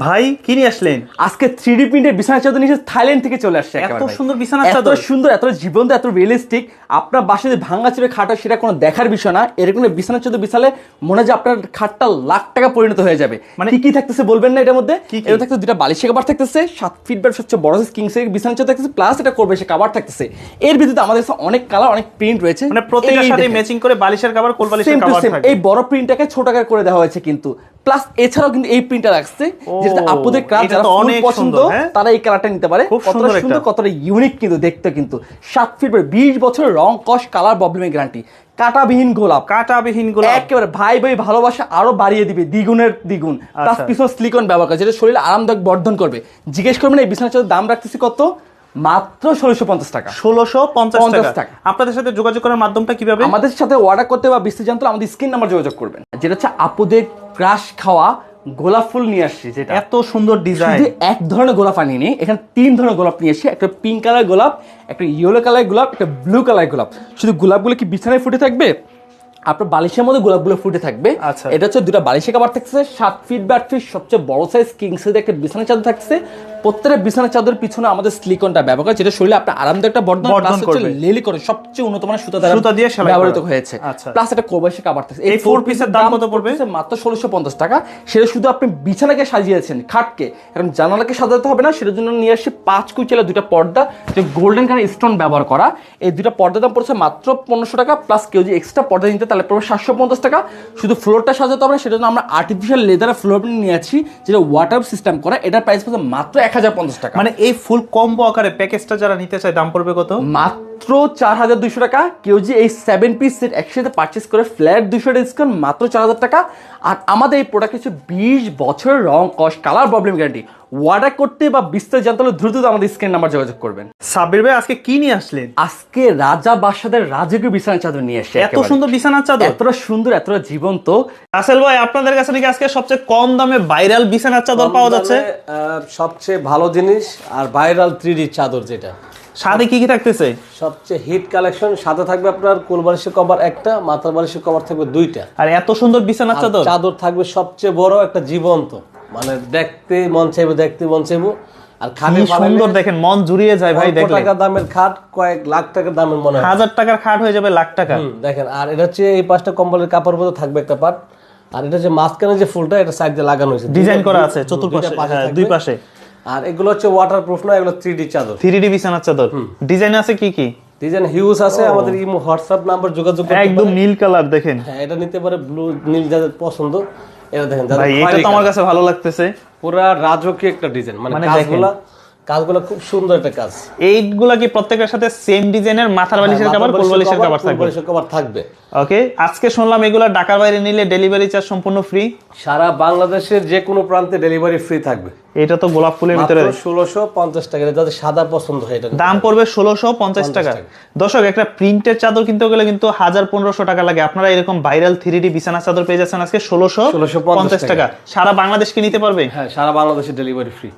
ভাই কি নিয়ে আসলেন? আজকে 3D প্রিন্টের বিছানা চাদর নিয়ে থাইল্যান্ড থেকে চলে আসছে। এত সুন্দর বিছানা চাদর, এত সুন্দর, এত জীবন্ত, এত রিয়েলিস্টিক। আপনার বাসায় যে ভাঙা চুরে খাট হয় সেটা কোনো দেখার বিষয় না। এরকম বিছানা চাদর বিছালে মনে হয় যে আপনার খাটটা লাখ টাকা পরিণত হয়ে যাবে। মানে কি থাকতেছে বলবেন না? এটার মধ্যে এটা থাকতেছে দুটা বালিশের কভার থাকতেছে, 7 ফিট বাই সবচেয়ে বড় কিং সাইজ বিছানা চাদর থাকতেছে, প্লাস এটা করবে সে কভার থাকতেছে। এর ভিতরে আমাদের কাছে অনেক কালার, অনেক প্রিন্ট রয়েছে। মানে প্রত্যেকটার সাথে ম্যাচিং করে বালিশের কভার, কোল বালিশের কভার থাকবে। এই বড় প্রিন্টটাকে ছোট আকার করে দেওয়া হয়েছে কিন্তু। প্লাস এছাড়াও কিন্তু এই প্রিন্টার আসছে যেটা আপুদের ক্রাফট যারা অনেক পছন্দ তারা এই কালারটা নিতে পারে। কতটা সুন্দর, কতটা ইউনিক কিন্তু দেখতে। কিন্তু 7 ফিট বাই 20 বছরের রং কস কালার প্রবলেমের গ্যারান্টি। কাটাবিহীন গোলাপ, কাটাবিহীন গোলাপ একেবারে ভাই ভাই ভালোবাসা আরো বাড়িয়ে দিবে দ্বিগুণের দ্বিগুণ। প্লাস পিছনে সিলিকন ব্যবহার করে যেটা শরীরে আরামদায়ক বর্ধন করবে। জিজ্ঞেস করবেন এই বিছানার চাদর দাম রাখতেছি কত? মাত্র 1650 টাকা। 1650 টাকা। আপনাদের সাথে যোগাযোগ করার মাধ্যমটা কিভাবে? আমাদের সাথে অর্ডার করতে বা বিস্তারিত জানতে আমাদের স্ক্রিন নাম্বার যোগাযোগ করবেন। যেটা হচ্ছে আপুদের ক্রাশ খাওয়া গোলাপ ফুল নিয়ে আসছি, যেটা এত সুন্দর ডিজাইন। শুধু এক ধরনের গোলাপ আনিনি, এখানে 3 ধরনের গোলাপ নিয়ে এসেছি। একটা পিঙ্ক কালার গোলাপ, একটা ইয়েলো কালার গোলাপ, একটা ব্লু কালার গোলাপ। শুধু গোলাপগুলো কি বিছানায় ফুটে থাকবে, আপনার বালিশের মধ্যে গোলাপগুলো ফুটে থাকবে। এটা হচ্ছে দুটা বালিশের কভার থাকছে, 7 ফিট বাই 8 ফিট সবচেয়ে বড় সাইজ কিং সাইজ একটা বিছানা চাদর থাকছে। প্রত্যেকটা বিছানা চাদরের পিছনে আমাদের সিলিকনটা ব্যবহার করে, যেটা শরীরে আপনার আরামদায়ক একটা বর্ধন করবে। লেলি করে সবচেয়ে উন্নত মানের সুতা দিয়ে ব্যবহৃত হয়েছে। প্লাস একটা কোবাইশের কভার থাকছে। এই 4 পিসের দাম কত পড়বে? মাত্র 1650 টাকা। সেটা শুধু আপনি বিছানাকে সাজিয়েছেন, খাটকে এখন জানালাকে সাজাতে হবে না। সেটার জন্য নিয়ে আসছি 5 কুইচেলা দুটা পর্দা, যে গোল্ডেন কালার স্টোন ব্যবহার করা। এই দুটা পর্দার দাম পড়ছে মাত্র 1500 টাকা। প্লাস কেউ যদি এক্সট্রা পর্দা নিতে তাহলে পড়বে 750 টাকা। শুধু ফ্লোরটা সাজাতে হবে না, সেটার জন্য আমরা আর্টিফিশিয়াল লেদারের ফ্লোর নিয়ে আছি, যেটা ওয়াটার সিস্টেম করা। এটার প্রাইস পড়ছে মাত্র 1050 টাকা। মানে এই ফুল কম্বো আকারে প্যাকেজটা যারা নিতে চায় দাম পড়বে কত? মাত্র 4200 টাকা। কেউ যে এই 7 পিস সেট একসাথে পারচেস করে ফ্ল্যাট 200 ডিসকাউন্ট মাত্র 4000 টাকা। আর আমাদের এই প্রোডাক্ট হচ্ছে 20 বছরের রং কস কালার প্রবলেম গ্যারান্টি। অর্ডার করতে বা বিস্তারিত জানতে হলে দ্রুত আমাদের স্ক্রিন নাম্বার যোগাযোগ করবেন। সাব্বির ভাই আজকে কি নিয়ে আসলেন? আজকে রাজা বাদশাদের রাজকীয় বিছানার চাদর নিয়ে এসেছি। এত সুন্দর বিছানার চাদর, এতটা সুন্দর, এতটা জীবন্ত। আসল ভাই আপনাদের কাছে নাকি আজকে সবচেয়ে কম দামে ভাইরাল বিছানার চাদর পাওয়া যাচ্ছে? সবচেয়ে ভালো জিনিস আর ভাইরাল 3D চাদর, যেটা সাথে কি কি থাকতেছে? সবচেয়ে হিট কালেকশন। সাথে থাকবে আপনার কোল বালিশের কভার একটা, মাথার বালিশের কভার থাকবে 2টা। আর এত সুন্দর বিছানার চাদর, চাদর থাকবে সবচেয়ে বড় একটা জীবন্ত, মানে দেখতে মন চাইবো। আর খাটে সুন্দর দেখেন, মন জুড়িয়ে যায় ভাই। দেখেন টাকা দামের খাট কয়েক লাখ টাকার দামের মনে হয়, 1000 টাকার খাট হয়ে যাবে লাখ টাকা। দেখেন। আর এটা হচ্ছে এই 5টা কম্বলের কাপড় মধ্যে থাকবে একটা পার্ট। আর এটা হচ্ছে মাঝখানে যে ফুলটা, এটা সাইড দিয়ে লাগানো হয়েছে, ডিজাইন করা আছে চতুর্পাশে, দুই পাশে। আর এগুলো হচ্ছে ওয়াটারপ্রুফ না, এগুলো 3D চাদর, 3D বিছানার চাদর। ডিজাইন আছে কি কি? ডিজাইন হিউজ আছে। আমাদের ইমো হোয়াটসঅ্যাপ নাম্বার যোগাযোগ করতে একদম নীল কালার দেখেন। হ্যাঁ, এটা নিতে পারে, ব্লু নীল যাদের পছন্দ এটা দেখেন। ভাই এটা তো আমার কাছে ভালো লাগতেছে, পুরা রাজকীয় একটা ডিজাইন। মানে কাজগুলো খুব সুন্দর একটা কাজ। এইগুলা কি প্রত্যেকটার সাথে সেম ডিজাইনের মাথার বালিশের কভার, কোল বালিশের কভার থাকবে? ওকে, আজকে শুনলাম এগুলা ঢাকার বাইরে নিলে ডেলিভারি চার্জ সম্পূর্ণ ফ্রি। সারা বাংলাদেশের যে কোনো প্রান্তে ডেলিভারি ফ্রি থাকবে। এটা তো গোলাপ ফুলের ভিতরে 1650 টাকা। যাদের সাদা পছন্দ হয় এটা দাম পড়বে 1650 টাকা। দর্শক, একটা প্রিন্টের চাদর কিনতে গেলে কিন্তু 1000-1500 টাকা লাগে। আপনারা এরকম ভাইরাল 3D বিছানা চাদর পেয়ে যাচ্ছেন আজকে 1650 টাকা। সারা বাংলাদেশ কি নিতে পারবে? হ্যাঁ, সারা বাংলাদেশে ডেলিভারি ফ্রি।